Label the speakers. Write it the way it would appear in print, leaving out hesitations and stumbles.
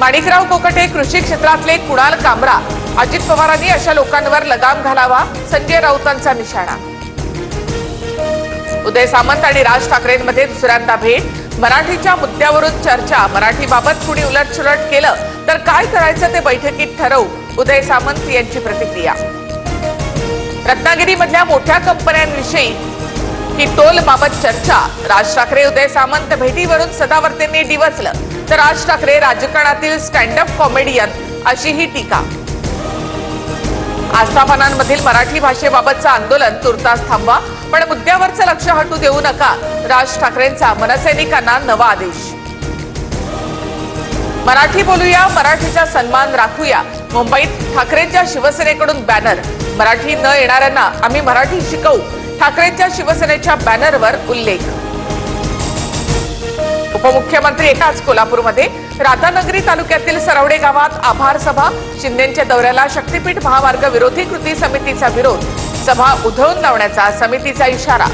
Speaker 1: माणिकराव कोकटे कृषी क्षेत्रातले कुणाल कामरा, अजित पवारांनी अशा लोकांवर लगाम घालावा, संजय राऊतांचा निशाणा। उदय सामंत आणि राज ठाकरेंमध्ये दुसऱ्यांदा भेट, मराठीच्या मुद्द्यावरून चर्चा। मराठीबाबत कुणी उलटसुलट केलं तर काय करायचं ते बैठकीत ठरवू, उदय सामंत यांची प्रतिक्रिया। रत्नागिरीमधल्या मोठ्या कंपन्यांविषयी की टोलबाबत चर्चा। राज ठाकरे उदय सामंत भेटीवरून सदावर्तेंनी डिवचलं, तर राज ठाकरे राजकारणातील स्टँडअप कॉमेडियन अशी ही टीका। आस्थापनांमधील मराठी भाषेबाबतचं आंदोलन तुर्तास थांबवा, पण मुद्द्यावरचं लक्ष हटू देऊ नका, राज ठाकरेंचा मनसैनिकांना नवा आदेश। मराठी बोलूया, मराठीचा सन्मान राखूया। मुंबईत ठाकरेंच्या शिवसेनेकडून बॅनर, मराठी न येणाऱ्यांना आम्ही मराठी शिकवू, ठाकरेंच्या शिवसेनेच्या बॅनरवर उल्लेख। उपमुख्यमंत्री एकाच कोल्हापूरमध्ये राधानगरी तालुक्यातील सरवडे गावात आभार सभा। शिंदेंच्या दौऱ्याला शक्तीपीठ महामार्ग विरोधी कृती समितीचा विरोध, सभा उधळून लावण्याचा समितीचा इशारा।